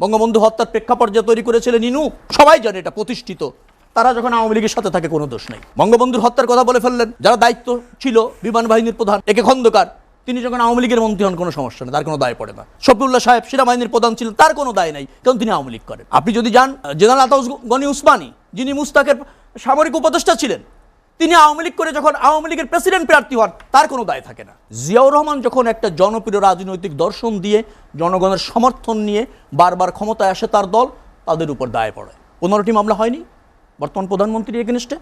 বঙ্গবন্ধু হত্যার প্রেক্ষাপট যে তৈরি করেছিলেন ইনু, সবাই জানে এটা প্রতিষ্ঠিত। তারা যখন আওয়ামী লীগের সাথে থাকে কোনো দোষ নেই। বঙ্গবন্ধুর হত্যার কথা বলে ফেললেন, যারা দায়িত্ব ছিল বিমান বাহিনীর প্রধান একে খন্দকার, তিনি যখন আওয়ামী লীগের মন্ত্রী হন কোনো সমস্যা নেই, তার কোনো দায় পড়ে না। শফিউল্লাহ সাহেব সেনাবাহিনীর প্রধান ছিলেন, তার কোনো দায় নাই, কারণ তিনি আওয়ামী লীগ করেন। আপনি যদি যান জেনারেল আতাউস গনি উসমানী, যিনি মুস্তাকের সামরিক উপদেষ্টা ছিলেন, তিনি আওয়ামী লীগ করে যখন আওয়ামী লীগের প্রেসিডেন্ট প্রার্থী হন, তার কোনো দায় থাকে না। জিয়াউর রহমান যখন একটা জনপ্রিয় রাজনৈতিক দর্শন দিয়ে জনগণের সমর্থন নিয়ে বারবার ক্ষমতায় আসে তার দল, তাদের উপর দায় পড়ে। 15টি মামলা হয়নি বর্তমান প্রধানমন্ত্রীর এগেনস্টে?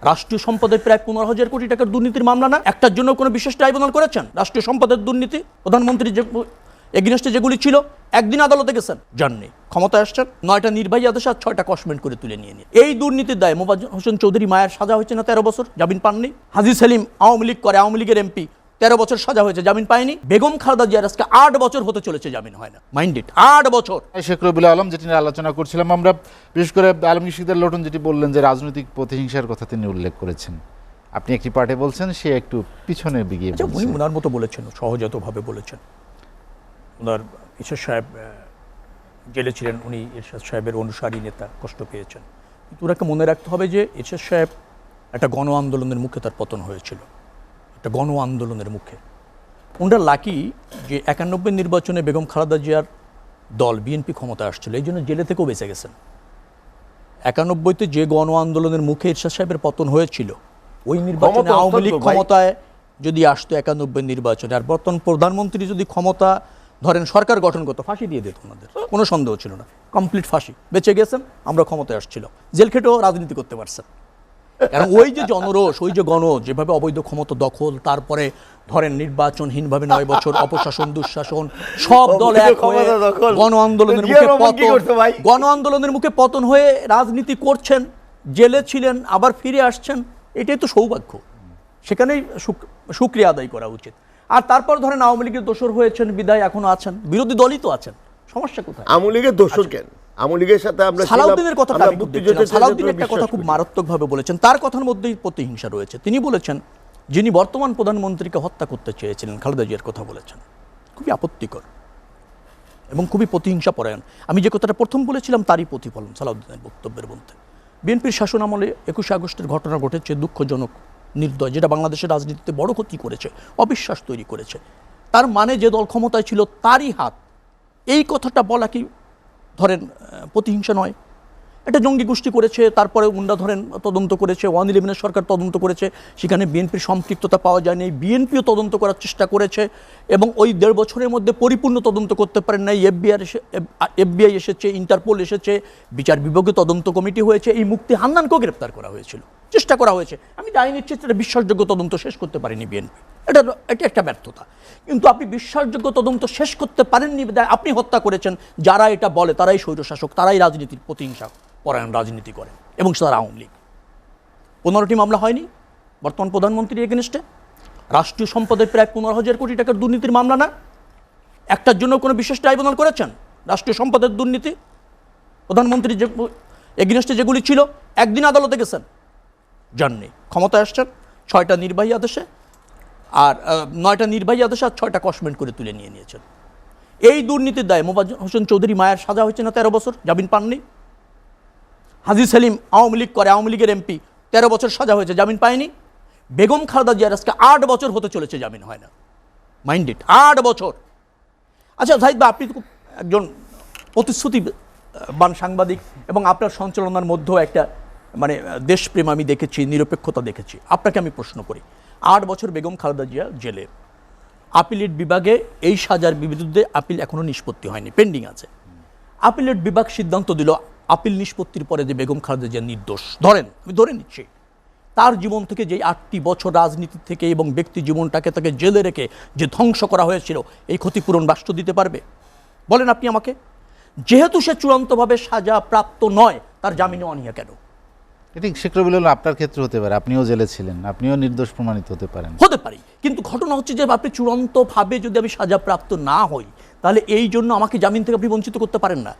রাষ্ট্রীয় সম্পদের প্রায় 15,000 কোটি টাকার দুর্নীতির মামলা না? একটার জন্য কোনো বিশেষ ট্রাইব্যুনাল করেছেন? রাষ্ট্রীয় সম্পদের দুর্নীতি প্রধানমন্ত্রী যে এগেনস্টে যেগুলি ছিল, একদিন আদালতে গেছেন? যাননি। ক্ষমতায় আসছেন, 9টা নির্বাহী আদেশ আর 6টা কসমেন্ট করে তুলে নিয়ে নিয়ে। এই দুর্নীতির দায়ে মোবাজ্জেম হোসেন চৌধুরী মায়ের সাজা হয়েছে না 13 বছর, জামিন পাননি। হাজী সেলিম আওয়ামী লীগ করে, আওয়ামী লীগের এমপি, 13 বছর সাজা হয়েছে, জামিন পায়নি। বেগম খালেদা জিয়ার আজকে 8 বছর হতে চলেছে, জামিন হয় না। মাইন্ড ইট, 8 বছর। শেখ রবিউল আলম যেটি নিয়ে আলোচনা করছিলাম আমরা, বিশেষ করে আলমগীর শিকদার লটন যেটি বললেন যে রাজনৈতিক প্রতিহিংসার কথা তিনি উল্লেখ করেছেন, আপনি একটি পার্টে বলছেন, সে একটু পিছনে বিগিয়ে বলছেন। উনি ওনার মতো বলেছেন, সহজাতভাবে বলেছেন। ওনার এরশাদ সাহেব জেলে ছিলেন, উনি এরশাদ সাহেবের অনুসারী নেতা, কষ্ট পেয়েছেন। কিন্তু ওনাকে মনে রাখতে হবে যে এরশাদ সাহেব একটা গণ আন্দোলনের মুখে তার পতন হয়েছিল, একটা গণ আন্দোলনের মুখে। ওনারা লাকি যে 91 নির্বাচনে বেগম খালেদা জিয়ার দল বিএনপি ক্ষমতায় আসছিল, এই জন্য জেলে থেকেও বেঁচে গেছেন। 91-তে যে গণ আন্দোলনের মুখে এরশাদ সাহেবের পতন হয়েছিল, ওই নির্বাচনে আওয়ামী লীগ ক্ষমতায় যদি আসতো 91 নির্বাচনে, আর বর্তমান প্রধানমন্ত্রী যদি ক্ষমতা ধরেন সরকার গঠন করতো, ফাঁসি দিয়ে দিত ওনাদের, কোনো সন্দেহ ছিল না, কমপ্লিট ফাঁসি। বেঁচে গেছেন, আমরা ক্ষমতায় আসছিল, জেল খেটেও রাজনীতি করতে পারছেন। কারণ ওই যে জনরোষ, ওই যে যেভাবে অবৈধ ক্ষমতা দখল, তারপরে ধরেন নির্বাচনহীনভাবে 9 বছর অপশাসন, দুঃশাসন, সব দল এক হয়ে গণ আন্দোলনের মুখে পতন, গণ আন্দোলনের মুখে পতন হয়ে রাজনীতি করছেন, জেলে ছিলেন, আবার ফিরে আসছেন, এটাই তো সৌভাগ্য। সেখানেই শুকরিয়া আদায় করা উচিত। আর তারপর ধরেন আওয়ামী লীগের দোসর হয়েছেন, বিদায় এখনো আছেন, বিরোধী দলই তো আছেন, সমস্যা কোথায়? আওয়ামী লীগের দোসর কেন? আওয়ামী লীগের সাথে আমরা সালাউদ্দিনের কথা, সালাউদ্দিন একটা কথা খুব মারাত্মকভাবে বলেছেন, তার কথার মধ্যেই প্রতিহিংসা রয়েছে। তিনি বলেছেন, যিনি বর্তমান প্রধানমন্ত্রীকে হত্যা করতে চেয়েছিলেন, খালেদা জিয়ার কথা বলেছেন, খুবই আপত্তিকর এবং খুবই প্রতিহিংসা পরায়ণ। আমি যে কথাটা প্রথম বলেছিলাম তারই প্রতিফলন সালাউদ্দিনের বক্তব্যের মধ্যে। বিএনপির শাসন আমলে 21 আগস্টের ঘটনা ঘটেছে, দুঃখজনক, নির্দয়, যেটা বাংলাদেশের রাজনীতিতে বড় ক্ষতি করেছে, অবিশ্বাস তৈরি করেছে। তার মানে যে দল ক্ষমতায় ছিল তারই হাত, এই কথাটা বলা কি ধরেন প্রতিহিংসা নয়? একটা জঙ্গি গোষ্ঠী করেছে, তারপরে উন্ডা ধরেন তদন্ত করেছে, 111 সরকার তদন্ত করেছে, সেখানে বিএনপির সম্পৃক্ততা পাওয়া যায়নি, বিএনপিও তদন্ত করার চেষ্টা করেছে এবং ওই 1.5 বছরের মধ্যে পরিপূর্ণ তদন্ত করতে পারেন নাই। এফবিআই এসেছে, ইন্টারপোল এসেছে, বিচার বিভাগীয় তদন্ত কমিটি হয়েছে, এই মুক্তি হান্নানকেও গ্রেপ্তার করা হয়েছিল, চেষ্টা করা হয়েছে। আমি দায় নিচ্ছি, এটা বিশ্বাসযোগ্য তদন্ত শেষ করতে পারেনি বিএনপি, এটা একটা ব্যর্থতা। কিন্তু আপনি বিশ্বাসযোগ্য তদন্ত শেষ করতে পারেননি, আপনি হত্যা করেছেন। যারা এটা বলে তারাই স্বৈরশাসক, তারাই রাজনীতির প্রতিহিংসা পরায়ণ রাজনীতি করে, এবং তারা আওয়ামী লীগ। 15টি মামলা হয়নি বর্তমান প্রধানমন্ত্রীর এগেনস্টে? রাষ্ট্রীয় সম্পদের প্রায় 15,000 কোটি টাকার দুর্নীতির মামলা না? একটার জন্য কোনো বিশেষ ট্রাইব্যুনাল করেছেন? রাষ্ট্রীয় সম্পদের দুর্নীতি প্রধানমন্ত্রী যে এগেনস্টে যেগুলি ছিল, একদিন আদালতে গেছেন? যাননি। ক্ষমতায় আসছেন, 6টা নির্বাহী আদেশে আর 9টা নির্বাহী আদেশে আর 6টা কসমেন্ট করে তুলে নিয়ে নিয়েছেন। এই দুর্নীতির দায়ে মোবাজ্জেম হোসেন চৌধুরী মায়ের সাজা হয়েছে না 13 বছর, জামিন পাননি। হাজী সেলিম আওয়ামী লীগ করে, আওয়ামী লীগের এমপি, 13 বছর সাজা হয়েছে, জামিন পায়নি। বেগম খালেদা জিয়ার আজকে 8 বছর হতে চলেছে, জামিন হয় না। মাইন্ড ইট, 8 বছর। আচ্ছা জাহিদ ভাই, আপনি তো একজন প্রতিশ্রুতিবান সাংবাদিক এবং আপনার সঞ্চালনার মধ্যেও একটা মানে দেশপ্রেম আমি দেখেছি, নিরপেক্ষতা দেখেছি। আপনাকে আমি প্রশ্ন করি, 8 বছর বেগম খালেদা জিয়া জেলে, আপিলেট বিভাগে এই সাজার বিরুদ্ধে আপিল এখনো নিষ্পত্তি হয়নি, পেন্ডিং আছে। আপিলেট বিভাগ সিদ্ধান্ত দিল আপিল নিষ্পত্তির পরে যে বেগম খালেদা জিয়া নির্দোষ, ধরেন, আমি ধরে নিচ্ছি, তার জীবন থেকে যে 8টি বছর রাজনীতি থেকে এবং ব্যক্তি জীবনটাকে তাকে জেলে রেখে যে ধ্বংস করা হয়েছিল, এই ক্ষতিপূরণ রাষ্ট্র দিতে পারবে? বলেন আপনি আমাকে। যেহেতু সে চূড়ান্তভাবে সাজা প্রাপ্ত নয়, তার জামিনে অনিয়া কেন? এটি শেখ রবিউল আলম আপনার ক্ষেত্রে হতে পারে, আপনিও জেলে ছিলেন, আপনিও নির্দোষ প্রমাণিত হতে পারেন। হতে পারি, কিন্তু ঘটনা হচ্ছে যে আপনি চূড়ান্তভাবে যদি আমি সাজাপ্রাপ্ত না হই, তাহলে এই জন্য আমাকে জামিন থেকে আপনি বঞ্চিত করতে পারেন না।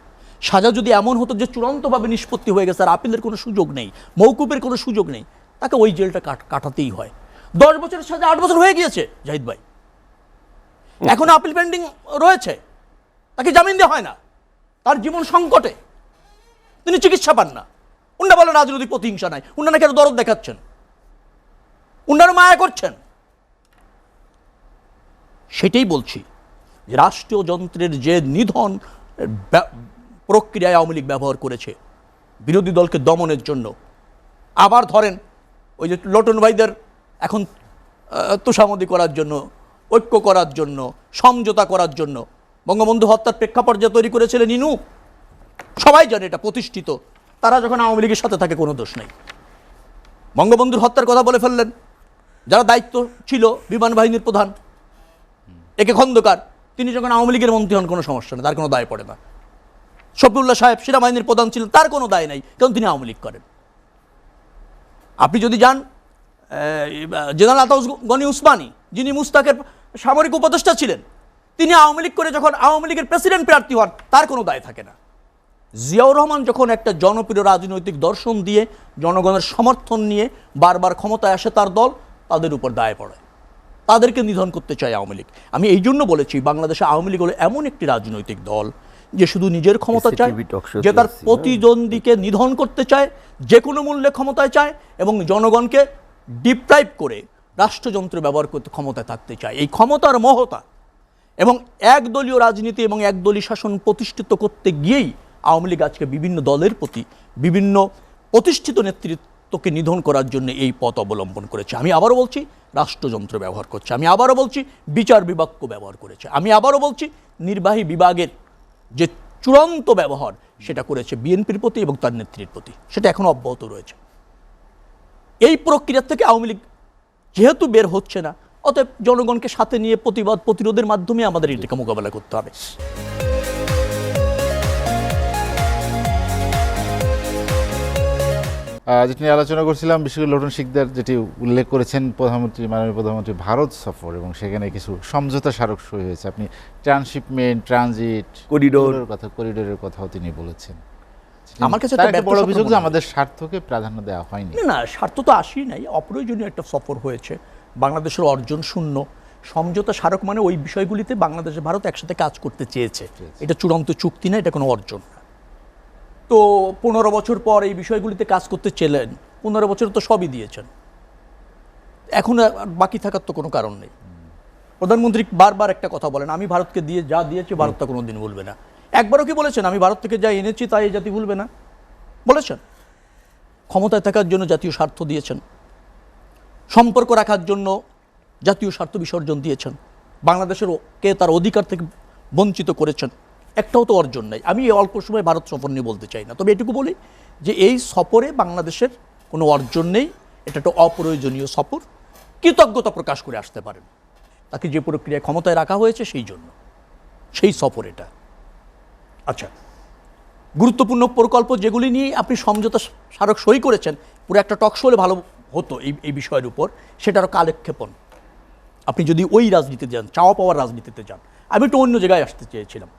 সাজা যদি এমন হতো যে চূড়ান্তভাবে নিষ্পত্তি হয়ে গেছে আর আপিলের কোনো সুযোগ নেই, মৌকুফের কোনো সুযোগ নেই, তাকে ওই জেলটা কাটাতেই হয়। 10 বছরের সাজা 8 বছর হয়ে গিয়েছে জাহিদ ভাই, এখনো আপিল পেন্ডিং রয়েছে, তাকে জামিন দেওয়া হয় না। তার জীবন সংকটে, তিনি চিকিৎসা পান না। উনারা বলে রাজনৈতিক প্রতিহিংসা নাই, উনারা কেন দরদ দেখাচ্ছেন, উনারা মায়া করছেন। সেটাই বলছি, যে রাষ্ট্রীয় যন্ত্রের যে নিধন প্রক্রিয়ায় আওয়ামী লীগ ব্যবহার করেছে বিরোধী দলকে দমনের জন্য। আবার ধরেন ওই যে লটন ভাইদের এখন তোষামদি করার জন্য, ঐক্য করার জন্য, সমঝোতা করার জন্য বঙ্গবন্ধু হত্যার প্রেক্ষাপট যে তৈরি করেছিলেন ইনু, সবাই জানে এটা প্রতিষ্ঠিত। তারা যখন আওয়ামী লীগের সাথে থাকে কোনো দোষ নেই। বঙ্গবন্ধুর হত্যার কথা বলে ফেললেন, যারা দায়িত্ব ছিল বিমান বাহিনীর প্রধান একে খন্দকার, তিনি যখন আওয়ামী লীগের মন্ত্রী হন কোনো সমস্যা নেই, তার কোনো দায় পড়ে না। শফিউল্লাহ সাহেব সেনাবাহিনীর প্রধান ছিলেন, তার কোনো দায় নাই, কারণ তিনি আওয়ামী লীগ করেন। আপনি যদি যান জেনারেল আতাউস গনি উসমানী, যিনি মুস্তাকের সামরিক উপদেষ্টা ছিলেন, তিনি আওয়ামী লীগ করে যখন আওয়ামী লীগের প্রেসিডেন্ট প্রার্থী হন, তার কোনো দায় থাকে না। জিয়াউর রহমান যখন একটা জনপ্রিয় রাজনৈতিক দর্শন দিয়ে জনগণের সমর্থন নিয়ে বারবার ক্ষমতায় আসে তার দল, তাদের উপর দায় পড়ে, তাদেরকে নিধন করতে চায় আওয়ামী লীগ। আমি এই জন্য বলেছি বাংলাদেশে আওয়ামী লীগ হলো এমন একটি রাজনৈতিক দল যে শুধু নিজের ক্ষমতা চায়, যে তার প্রতিদ্বন্দ্বীকে নিধন করতে চায়, যে কোনো মূল্যে ক্ষমতায় চায়, এবং জনগণকে ডিপ্রাইভ করে রাষ্ট্রযন্ত্র ব্যবহার করতে ক্ষমতায় থাকতে চায়। এই ক্ষমতার মহতা এবং একদলীয় রাজনীতি এবং একদলীয় শাসন প্রতিষ্ঠিত করতে গিয়েই আওয়ামী লীগ আজকে বিভিন্ন দলের প্রতি বিভিন্ন প্রতিষ্ঠিত নেতৃত্বকে নিধন করার জন্য এই পথ অবলম্বন করেছে। আমি আবারও বলছি, রাষ্ট্রযন্ত্র ব্যবহার করছে। আমি আবারও বলছি, বিচার বিভাগকে ব্যবহার করেছে। আমি আবারও বলছি, নির্বাহী বিভাগের যে চূড়ান্ত ব্যবহার সেটা করেছে বিএনপির প্রতি এবং তার নেত্রীর প্রতি, সেটা এখনো অব্যাহত রয়েছে। এই প্রক্রিয়া থেকে আওয়ামী লীগ যেহেতু বের হচ্ছে না, অতএব জনগণকে সাথে নিয়ে প্রতিবাদ প্রতিরোধের মাধ্যমে আমাদের এটাকে মোকাবেলা করতে হবে। যেটি নিয়ে আলোচনা করছিলাম, বিশেষ করে লটন শিকদার যেটি উল্লেখ করেছেন প্রধানমন্ত্রী, মাননীয় প্রধানমন্ত্রী ভারত সফর, এবং সেখানে কিছু সমঝোতা স্মারক সই হয়েছে। আপনি ট্রান্সশিপমেন্ট, ট্রানজিট, করিডোরের কথাও তিনি বলেছেন। আমার কাছে একটা বড় অভিযোগ যে আমাদের স্বার্থকে প্রাধান্য দেওয়া হয়নি। না, স্বার্থ তো আসেই নাই, অপ্রয়োজনীয় একটা সফর হয়েছে, বাংলাদেশের অর্জন শূন্য। সমঝোতা স্মারক মানে ওই বিষয়গুলিতে বাংলাদেশ ভারত একসাথে কাজ করতে চেয়েছে, এটা চূড়ান্ত চুক্তি না, এটা কোনো অর্জন না। তো 15 বছর পর এই বিষয়গুলিতে কাজ করতে চেলেন, 15 বছর তো সবই দিয়েছেন, এখন আর বাকি থাকার তো কোনো কারণ নেই। প্রধানমন্ত্রী বারবার একটা কথা বলেন, আমি ভারতকে দিয়ে যা দিয়েছি ভারত তা কোনোদিন ভুলবে না। একবারও কি বলেছেন আমি ভারত থেকে যা এনেছি তাই এই জাতি ভুলবে না? বলেছেন। ক্ষমতায় থাকার জন্য জাতীয় স্বার্থ দিয়েছেন, সম্পর্ক রাখার জন্য জাতীয় স্বার্থ বিসর্জন দিয়েছেন, বাংলাদেশের কে তার অধিকার থেকে বঞ্চিত করেছেন, একটাও তো অর্জন নেই। আমি এই অল্প সময় ভারত সফর নিয়ে বলতে চাই না, তবে এটুকু বলি যে এই সফরে বাংলাদেশের কোনো অর্জন নেই, এটা একটা অপ্রয়োজনীয় সফর। কৃতজ্ঞতা প্রকাশ করে আসতে পারেন, তাকে যে প্রক্রিয়ায় ক্ষমতায় রাখা হয়েছে সেই জন্য, সেই সফর এটা। আচ্ছা, গুরুত্বপূর্ণ প্রকল্প যেগুলি নিয়ে আপনি সমঝোতা স্মারক সই করেছেন, পুরো একটা টক শো হলে ভালো হতো এই বিষয়ের উপর, সেটারও কালক্ষেপণ। আপনি যদি ওই রাজনীতিতে যান, চাওয়া পাওয়ার রাজনীতিতে যান, আমি একটু অন্য জায়গায় আসতে চেয়েছিলাম।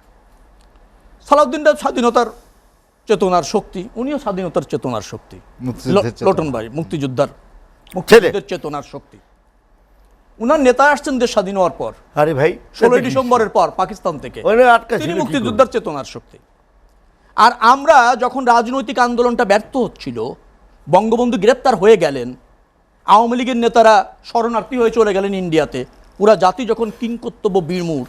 সালাউদ্দিনটা স্বাধীনতার চেতনার শক্তি, উনিও স্বাধীনতার চেতনার শক্তি, লটন ভাই মুক্তিযোদ্ধার চেতনার শক্তি। উনার নেতা আসছেন দেশ স্বাধীন হওয়ার পর, আরে ভাই 16 ডিসেম্বরের পর পাকিস্তান থেকে, তিনি মুক্তিযোদ্ধার চেতনার শক্তি। আর আমরা যখন রাজনৈতিক আন্দোলনটা ব্যর্থ হচ্ছিল, বঙ্গবন্ধু গ্রেপ্তার হয়ে গেলেন, আওয়ামী লীগের নেতারা শরণার্থী হয়ে চলে গেলেন ইন্ডিয়াতে, পুরা জাতি যখন কিংকর্তব্য বিমূঢ়,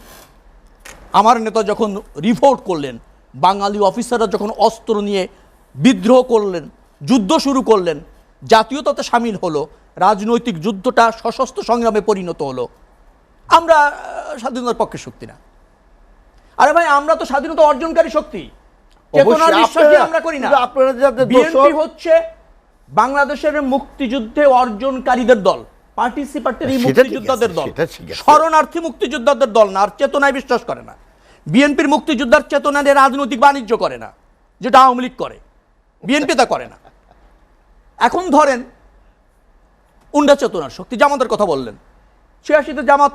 আমার নেতা যখন রিভোল্ট করলেন, বাঙালি অফিসাররা যখন অস্ত্র নিয়ে বিদ্রোহ করলেন, যুদ্ধ শুরু করলেন, জাতীয়তাতে সামিল হলো, রাজনৈতিক যুদ্ধটা সশস্ত্র সংগ্রামে পরিণত হলো, আমরা স্বাধীনতার পক্ষে শক্তি না। আরে ভাই, আমরা তো স্বাধীনতা অর্জনকারী শক্তি, চেতনার বিশ্বাসী আমরা করি না। বিএনপি হচ্ছে বাংলাদেশের মুক্তিযুদ্ধে অর্জনকারীদের দল, পার্টিসিপেটরি মুক্তিযোদ্ধাদের দল, শরণার্থী মুক্তিযোদ্ধাদের দল না, আর চেতনায় বিশ্বাস করে না। বিএনপির মুক্তিযোদ্ধার চেতনা নিয়ে রাজনৈতিক বাণিজ্য করে না, যেটা আওয়ামী লীগ করে, বিএনপি তা করে না। এখন ধরেন উন্ডা চেতনার শক্তি, জামাতের কথা বললেন, 86-তে জামাত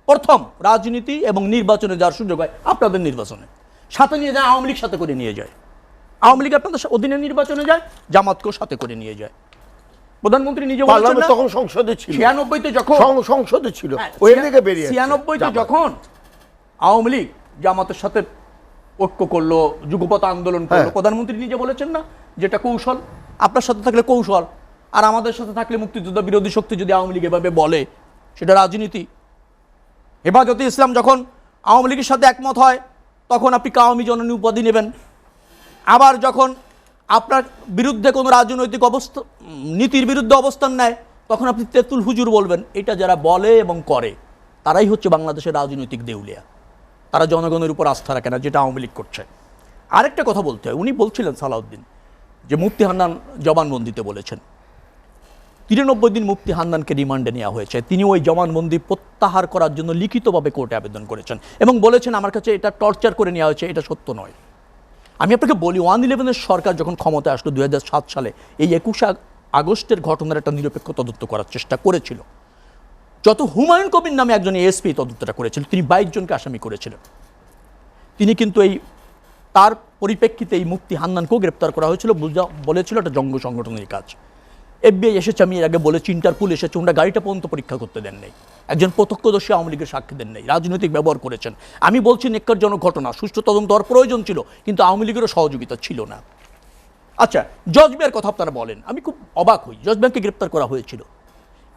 প্রথম রাজনীতি এবং নির্বাচনে যাওয়ার সুযোগ হয়, আপনাদের নির্বাচনে সাথে নিয়ে যায়, আওয়ামী লীগ সাথে করে নিয়ে যায়, আওয়ামী লীগ আপনাদের অধীনে নির্বাচনে যায়, জামাতকেও সাথে করে নিয়ে যায়। প্রধানমন্ত্রী নিজে বলেছেন না, তখন সংসদে ছিল, 96-তে যখন সংসদে ছিল, ওই থেকে বেরিয়ে 96-তে যখন আওয়ামী লীগ জামাতের সাথে ঐক্য করলো, যুগপৎ আন্দোলন করলো, প্রধানমন্ত্রী নিজে বলেছেন না যেটা কৌশল, আপনার সাথে থাকলে কৌশল আর আমাদের সাথে থাকলে মুক্তিযুদ্ধ বিরোধী শক্তি যদি আওয়ামী লীগ এভাবে বলে সেটা রাজনীতি। হেফাজতে ইসলাম যখন আওয়ামী লীগের সাথে একমত হয় তখন আপনি কাওয়ামী জননী উপাধি নেবেন, আবার যখন আপনার বিরুদ্ধে কোনো রাজনৈতিক নীতির বিরুদ্ধে অবস্থান নেয় তখন আপনি তেঁতুল হুজুর বলবেন। এটা যারা বলে এবং করে তারাই হচ্ছে বাংলাদেশের রাজনৈতিক দেউলিয়া, তারা জনগণের উপর আস্থা রাখে না, যেটা আওয়ামী লীগ করছে। আরেকটা কথা বলতে হয়, উনি বলছিলেন সালাউদ্দিন যে মুফতি হান্নান জবানবন্দিতে বলেছেন 93 দিন মুফতি হান্নানকে রিমান্ডে নেওয়া হয়েছে, তিনি ওই জবানবন্দি প্রত্যাহার করার জন্য লিখিতভাবে কোর্টে আবেদন করেছেন এবং বলেছেন আমার কাছে এটা টর্চার করে নেওয়া হয়েছে, এটা সত্য নয়। আমি আপনাকে বলি 111-এর সরকার যখন ক্ষমতায় আসলো 2007 সালে, এই 21 আগস্টের ঘটনার একটা নিরপেক্ষ তদন্ত করার চেষ্টা করেছিল। যত হুমায়ুন কবির নামে একজন এএসপি তদন্তটা করেছিলেন, তিনি 22 জনকে আসামি করেছিলেন। তিনি কিন্তু তার পরিপ্রেক্ষিতে এই মুফতি হান্নানকেও গ্রেপ্তার করা হয়েছিল, বলেছিল এটা জঙ্গ সংগঠনের কাজ। FBI এসেছে, আমি এর আগে বলেছি, ইন্টারপোল এসেছে, ওনারা গাড়িটা পর্যন্ত পরীক্ষা করতে দেন নাই, একজন প্রত্যক্ষদর্শী আওয়ামী লীগের সাক্ষী দেন নাই, রাজনৈতিক ব্যবহার করেছেন। আমি বলছি নেক্কারজনক ঘটনা, সুষ্ঠু তদন্ত হওয়ার প্রয়োজন ছিল, কিন্তু আওয়ামী লীগেরও সহযোগিতা ছিল না। আচ্ছা, জজ মিয়ার কথা আপনারা বলেন, আমি খুব অবাক হই, জজ মিয়াকে গ্রেপ্তার করা হয়েছিল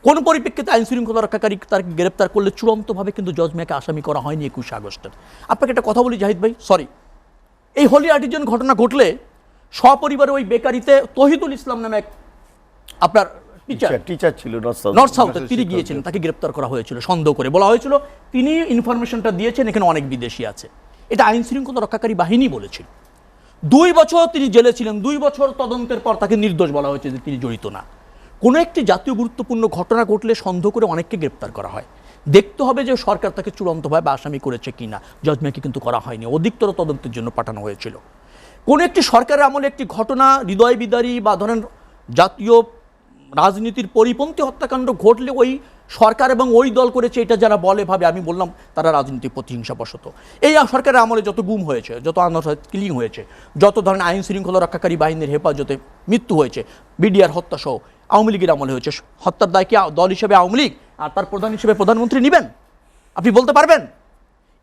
কোন পরিপ্রেক্ষিতে? আইন শৃঙ্খলা রক্ষাকারী তাকে গ্রেপ্তার করলে চূড়ান্তভাবে কিন্তু জজ মিয়াকে আসামি করা হয়নি 21 আগস্টের। আপনাকে একটা কথা বলি জাহিদ ভাই, সরি, এই হোলি আর্টিজান ঘটনা ঘটলে সপরিবারে ওই বেকারিতে তহিদুল ইসলাম নামে এক আপনার টিচার ছিল নর্থ সাউথে, তিনি গিয়েছিলেন, তাকে গ্রেপ্তার করা হয়েছিল সন্দেহ করে, বলা হয়েছিল তিনি ইনফরমেশনটা দিয়েছেন এখানে অনেক বিদেশি আছে। এটা আইন শৃঙ্খলা রক্ষাকারী বাহিনী বলেছিল। 2 বছর তিনি জেলে ছিলেন, 2 বছর তদন্তের পর তাকে নির্দোষ বলা হয়েছে যে তিনি জড়িত না। কোনো একটি জাতীয় গুরুত্বপূর্ণ ঘটনা ঘটলে সন্দেহ করে অনেককে গ্রেপ্তার করা হয়, দেখতে হবে যে সরকার তাকে চূড়ান্তভাবে আসামি করেছে কিনা। জজ মিয়াকে কিন্তু করা হয়নি, অধিকতর তদন্তের জন্য পাঠানো হয়েছিল। কোন একটি সরকারের আমলে একটি ঘটনা হৃদয় বিদারী বা ধরেন জাতীয় রাজনীতির পরিপন্থী হত্যাকাণ্ড ঘটলে ওই সরকার এবং ওই দল করেছে এটা যারা বলে ভাবে, আমি বললাম তারা রাজনীতিক প্রতিহিংসাবশত। এই সরকারের আমলে যত গুম হয়েছে, যত আনসার কিলিং হয়েছে, যত ধরনের আইন শৃঙ্খলা রক্ষাকারী বাহিনীর হেফাজতে মৃত্যু হয়েছে, বিডিআর হত্যা সহ আওয়ামী লীগের আমলে হয়েছে, হত্যার দায় কি দল হিসেবে আওয়ামী লীগ আর তার প্রধান হিসেবে প্রধানমন্ত্রী নেবেন? আপনি বলতে পারবেন?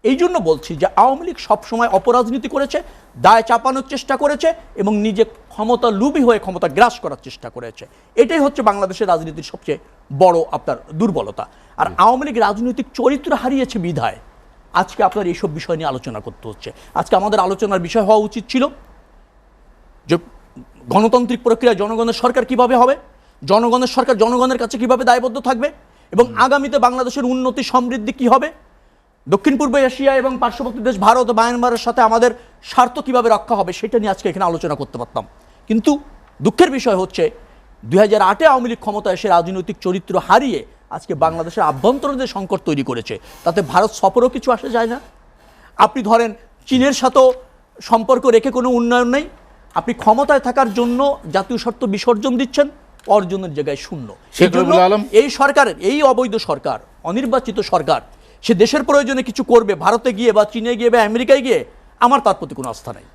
এই জন্য বলছি যে আওয়ামী লীগ সবসময় অপরাজনীতি করেছে, দায় চাপানোর চেষ্টা করেছে এবং নিজে ক্ষমতা লুবি হয়ে ক্ষমতা গ্রাস করার চেষ্টা করেছে। এটাই হচ্ছে বাংলাদেশের রাজনীতির সবচেয়ে বড় আপনার দুর্বলতা। আর আওয়ামী লীগ রাজনৈতিক চরিত্র হারিয়েছে বিধায় আজকে আপনার এইসব বিষয় নিয়ে আলোচনা করতে হচ্ছে। আজকে আমাদের আলোচনার বিষয় হওয়া উচিত ছিল যে গণতান্ত্রিক প্রক্রিয়া জনগণের সরকার কিভাবে হবে, জনগণের সরকার জনগণের কাছে কিভাবে দায়বদ্ধ থাকবে এবং আগামীতে বাংলাদেশের উন্নতি সমৃদ্ধি কি হবে, দক্ষিণ পূর্ব এশিয়া এবং পার্শ্ববর্তী দেশ ভারত ও মায়ানমারের সাথে আমাদের স্বার্থ কিভাবে রক্ষা হবে, সেটা নিয়ে আজকে এখানে আলোচনা করতে পারতাম। কিন্তু দুঃখের বিষয় হচ্ছে 2008-এ আওয়ামী লীগ ক্ষমতায় এসে রাজনৈতিক চরিত্র হারিয়ে আজকে বাংলাদেশের আভ্যন্তরীণ যে সংকট তৈরি করেছে তাতে ভারত সফরও কিছু আসে যায় না। আপনি ধরেন চীনের সাথেও সম্পর্ক রেখে কোনো উন্নয়ন নেই, আপনি ক্ষমতায় থাকার জন্য জাতীয় স্বার্থ বিসর্জন দিচ্ছেন, অর্জনের জায়গায় শূন্য। সেই জন্য এই সরকারের, এই অবৈধ সরকার, অনির্বাচিত সরকার, সে দেশের প্রয়োজনে কিছু করবে ভারতে গিয়ে বা চীনে গিয়ে বা আমেরিকায় গিয়ে, আমার তার প্রতি কোনো আস্থা নাই।